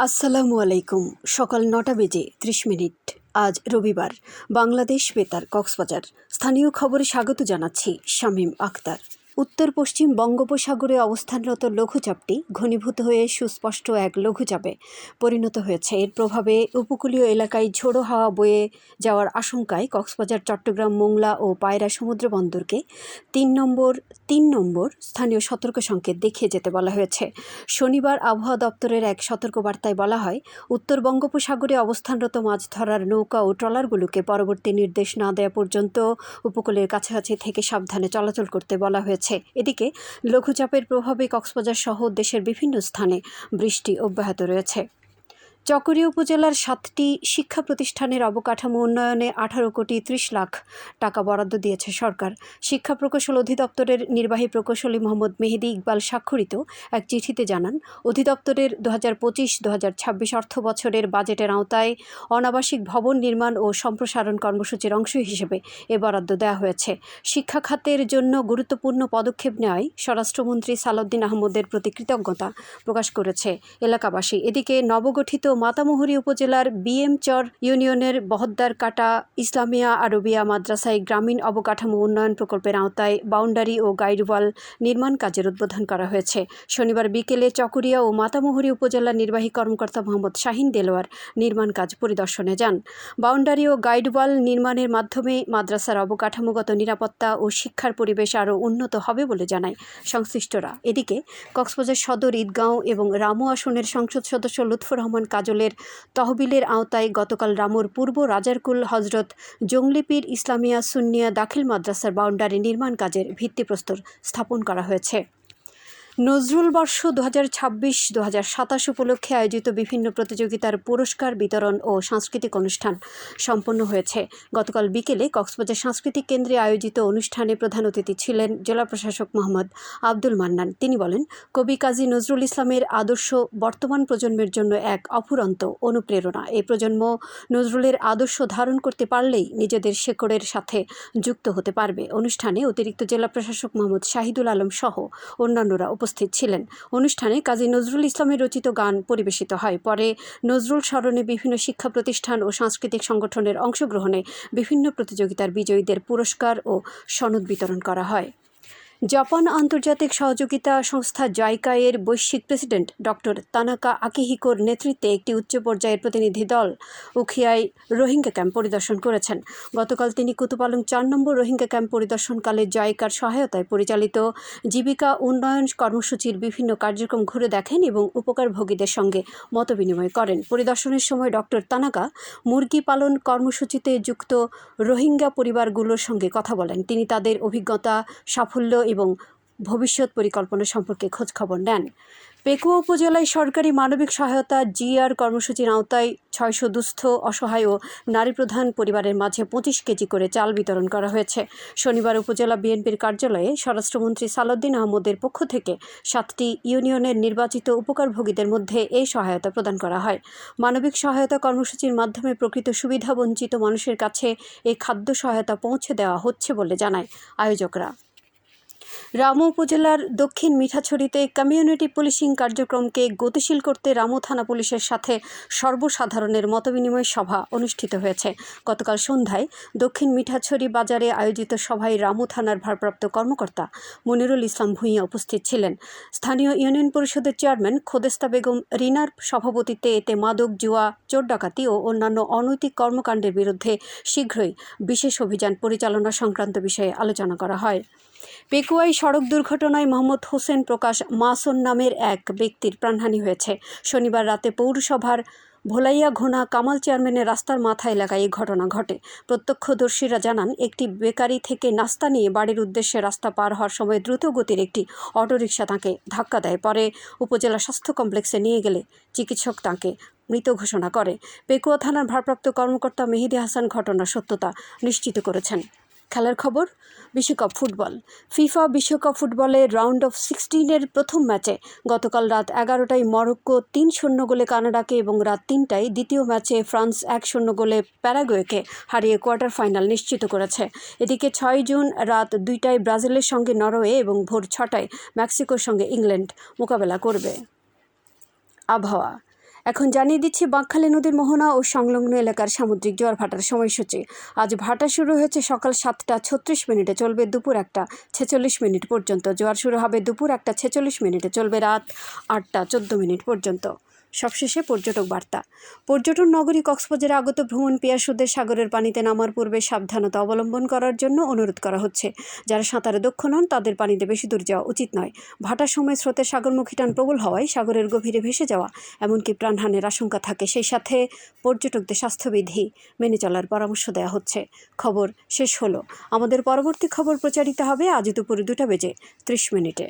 আসসালামু আলাইকুম। সকাল ৯টা বেজে ৩০ মিনিট। আজ রবিবার। বাংলাদেশ বেতার কক্সবাজার। স্থানীয় খবরে স্বাগত জানাচ্ছি শামীম আখতার। উত্তর পশ্চিম বঙ্গোপসাগরে অবস্থানরত লঘুচাপটি ঘনীভূত হয়ে সুস্পষ্ট এক লঘুচাপে পরিণত হয়েছে। এর প্রভাবে উপকূলীয় এলাকায় ঝোড়ো হাওয়া বয়ে যাওয়ার আশঙ্কায় কক্সবাজার, চট্টগ্রাম, মোংলা ও পায়রা সমুদ্র বন্দরকে তিন নম্বর স্থানীয় সতর্ক সংকেত দেখিয়ে যেতে বলা হয়েছে। শনিবার আবহাওয়া দপ্তরের এক সতর্কবার্তায় বলা হয়, উত্তর বঙ্গোপসাগরে অবস্থানরত মাছ ধরার নৌকা ও ট্রলারগুলোকে পরবর্তী নির্দেশ না দেওয়া পর্যন্ত উপকূলের কাছাকাছি থেকে সাবধানে চলাচল করতে বলা হয়েছে। এদিকে লঘুচাপের প্রভাবে কক্সবাজার সহ দেশের বিভিন্ন স্থানে বৃষ্টি অব্যাহত রয়েছে। চকরিয়া উপজেলার 7টি শিক্ষা প্রতিষ্ঠানের অবকাঠামো উন্নয়নে 18 কোটি 30 লাখ টাকা বরাদ্দ দিয়েছে সরকার। শিক্ষা প্রকৌশল অধিদপ্তরের নির্বাহী প্রকৌশলী মোহাম্মদ মেহেদি ইকবাল স্বাক্ষরিত এক চিঠিতে জানান, অধিদপ্তরের 2025-2026 অর্থ বছরের বাজেটের আওতায় অনাবাসিক ভবন নির্মাণ ও সম্প্রসারণ কর্মসূচির অংশ হিসেবে এ বরাদ্দ দেওয়া হয়েছে। শিক্ষা খাতের জন্য গুরুত্বপূর্ণ পদক্ষেপ নেওয়ায় স্বরাষ্ট্রমন্ত্রী সালাউদ্দিন আহমদের প্রতি কৃতজ্ঞতা প্রকাশ করেছে এলাকাবাসী। এদিকে নবগঠিত মাতামুহুরী উপজেলার বিএমচর ইউনিয়নের বহদ্দার কাটা ইসলামিয়া আরবিয়া মাদ্রাসায় গ্রামীণ অবকাঠামো উন্নয়ন প্রকল্পের আওতায় বাউন্ডারি ও গাইডওয়াল নির্মাণ কাজের উদ্বোধন করা হয়েছে। শনিবার বিকেলে চকরিয়া ও মাতামুহুরী উপজেলার নির্বাহী কর্মকর্তা মোহাম্মদ শাহিন দেলোয়ার নির্মাণ কাজ পরিদর্শনে যান। বাউন্ডারি ও গাইডওয়াল নির্মাণের মাধ্যমে মাদ্রাসার অবকাঠামোগত নিরাপত্তা ও শিক্ষার পরিবেশ আরও উন্নত হবে বলে জানায় সংশ্লিষ্টরা। এদিকে কক্সবাজার সদর, ঈদগাঁও এবং রামু আসনের সংসদ সদস্য লুৎফর রহমান কাজলের তহবিলের আওতায় গতকাল রামুর পূর্ব রাজারকুল হজরত জংলিপীর ইসলামিয়া সুন্নিয়া দাখিল মাদ্রাসার বাউন্ডারি নির্মাণ কাজের ভিত্তিপ্রস্তর স্থাপন করা হয়েছে। নজরুল বর্ষ 2026-2027 উপলক্ষে আয়োজিত বিভিন্ন প্রতিযোগিতার পুরস্কার বিতরণ ও সাংস্কৃতিক অনুষ্ঠান সম্পন্ন হয়েছে। গতকাল বিকেলে কক্সবাজার সাংস্কৃতিক কেন্দ্রে আয়োজিত অনুষ্ঠানে প্রধান অতিথি ছিলেন জেলা প্রশাসক মোহাম্মদ আব্দুল মান্নান। তিনি বলেন, কবি কাজী নজরুল ইসলামের আদর্শ বর্তমান প্রজন্মের জন্য এক অফুরন্ত অনুপ্রেরণা। এই প্রজন্ম নজরুলের আদর্শ ধারণ করতে পারলেই নিজেদের শেকড়ের সাথে যুক্ত হতে পারবে। অনুষ্ঠানে অতিরিক্ত জেলা প্রশাসক মোহাম্মদ শাহিদুল আলম সহ অন্যান্যরা উপস্থিত ছিলেন। অনুষ্ঠানে কাজী নজরুল ইসলামের রচিত গান পরিবেশিত হয়। পরে নজরুল স্মরণে বিভিন্ন শিক্ষা প্রতিষ্ঠান ও সাংস্কৃতিক সংগঠনের অংশগ্রহণে বিভিন্ন প্রতিযোগিতার বিজয়ীদের পুরস্কার ও সনদ বিতরণ করা হয়। জাপান আন্তর্জাতিক সহযোগিতা সংস্থা জাইকা এর বৈশ্বিক প্রেসিডেন্ট ডক্টর তানাকা আকিহিকোর নেতৃত্বে একটি উচ্চ পর্যায়ের প্রতিনিধি দল উখিয়ায় রোহিঙ্গা ক্যাম্প পরিদর্শন করেছেন। গতকাল তিনি কুতুপালং 4 নম্বর রোহিঙ্গা ক্যাম্প পরিদর্শনকালে জাইকার সহায়তায় পরিচালিত জীবিকা উন্নয়ন কর্মসূচির বিভিন্ন কার্যক্রম ঘুরে দেখেন এবং উপকারভোগীদের সঙ্গে মতবিনিময় করেন। পরিদর্শনের সময় ডক্টর তানাকা মুরগি পালন কর্মসূচিতে যুক্ত রোহিঙ্গা পরিবারগুলোর সঙ্গে কথা বলেন। তিনি তাদের অভিজ্ঞতা, সাফল্য এবং ভবিষ্যৎ পরিকল্পনা সম্পর্কে খোঁজখবর নেন। পেকুয়া উপজেলায় সরকারি মানবিক সহায়তা জিআর কর্মসূচির আওতায় 600 দুস্থ, অসহায় ও নারীপ্রধান পরিবারের মাঝে 25 কেজি করে চাল বিতরণ করা হয়েছে। শনিবার উপজেলা বিএনপির কার্যালয়ে স্বরাষ্ট্রমন্ত্রী সালাউদ্দিন আহমদের পক্ষ থেকে 7টি ইউনিয়নের নির্বাচিত উপকারভোগীদের মধ্যে এই সহায়তা প্রদান করা হয়। মানবিক সহায়তা কর্মসূচির মাধ্যমে প্রকৃত সুবিধাবঞ্চিত মানুষের কাছে এই খাদ্য সহায়তা পৌঁছে দেওয়া হচ্ছে বলে জানায় আয়োজকরা। রামু উপজেলার দক্ষিণ মিঠাছড়িতে কমিউনিটি পুলিশিং কার্যক্রমকে গতিশীল করতে রামু থানা পুলিশের সাথে সর্বসাধারণের মতবিনিময় সভা অনুষ্ঠিত হয়েছে। গতকাল সন্ধ্যায় দক্ষিণ মিঠাছড়ি বাজারে আয়োজিত সভায় রামু থানার ভারপ্রাপ্ত কর্মকর্তা মনিরুল ইসলাম ভূঁইয়া উপস্থিত ছিলেন। স্থানীয় ইউনিয়ন পরিষদের চেয়ারম্যান খোদেস্তা বেগম রিনার সভাপতিত্বে এতে মাদক, জুয়া, চোর ডাকাতি ও অন্যান্য অনৈতিক কর্মকাণ্ডের বিরুদ্ধে শীঘ্রই বিশেষ অভিযান পরিচালনা সংক্রান্ত বিষয়ে আলোচনা করা হয়। পেকুয়ায় সড়ক দুর্ঘটনায় মোহাম্মদ হোসেন প্রকাশ মাসুন নামের এক ব্যক্তির প্রাণহানি হয়েছে। শনিবার রাতে পৌরসভার ভোলাইয়া ঘোনা কামাল চেয়ারম্যানের রাস্তার মাথা এলাকায় এই ঘটনা ঘটে। প্রত্যক্ষদর্শীরা জানান, একটি বেকারি থেকে নাস্তা নিয়ে বাড়ির উদ্দেশ্যে রাস্তা পার হওয়ার সময় দ্রুত গতির একটি অটোরিকশা তাঁকে ধাক্কা দেয়। পরে উপজেলা স্বাস্থ্য কমপ্লেক্সে নিয়ে গেলে চিকিৎসক তাঁকে মৃত ঘোষণা করে। পেকুয়া থানার ভারপ্রাপ্ত কর্মকর্তা মেহেদি হাসান ঘটনার সত্যতা নিশ্চিত করেছেন। খেলার খবর, বিশ্বকাপ ফুটবল। ফিফা বিশ্বকাপ ফুটবলের রাউন্ড অফ 16-এর প্রথম ম্যাচে গতকাল রাত 11টায় মরক্কো 3-0 গোলে কানাডাকে এবং রাত 3টায় দ্বিতীয় ম্যাচে ফ্রান্স 1-0 গোলে প্যারাগুয়েকে হারিয়ে কোয়ার্টার ফাইনাল নিশ্চিত করেছে। এদিকে 6 জুন রাত 2টায় ব্রাজিলের সঙ্গে নরওয়ে এবং ভোর 6টায় মেক্সিকোর সঙ্গে ইংল্যান্ড মোকাবেলা করবে। আবহাওয়া। এখন জানিয়ে দিচ্ছি বাঁকখালী নদীর মোহনা ও সংলগ্ন এলাকার সামুদ্রিক জোয়ার ভাটার সময়সূচি। আজ ভাটা শুরু হয়েছে সকাল 7টা36 চলবে দুপুর 1টা46 পর্যন্ত। জোয়ার শুরু হবে দুপুর 1টা46 চলবে রাত 8টা14 পর্যন্ত। সবশেষে পর্যটক বার্তা। পর্যটন নগরী কক্সবাজারে আগত ভ্রমণ পিয়াসুদের সাগরের পানিতে নামার পূর্বে সাবধানতা অবলম্বন করার জন্য অনুরোধ করা হচ্ছে। যারা সাঁতারে দক্ষ নন তাদের পানিতে বেশি দূর যাওয়া উচিত নয়। ভাটার সময় স্রোতের সাগরমুখী টান প্রবল হওয়ায় সাগরের গভীরে ভেসে যাওয়া এমনকি প্রাণহানির আশঙ্কা থাকে। সেই সাথে পর্যটকদের স্বাস্থ্যবিধি মেনে চলার পরামর্শ দেওয়া হচ্ছে। খবর শেষ হলো। আমাদের পরবর্তী খবর প্রচারিত হবে আজ দুপুর 2টা বেজে 30 মিনিটে।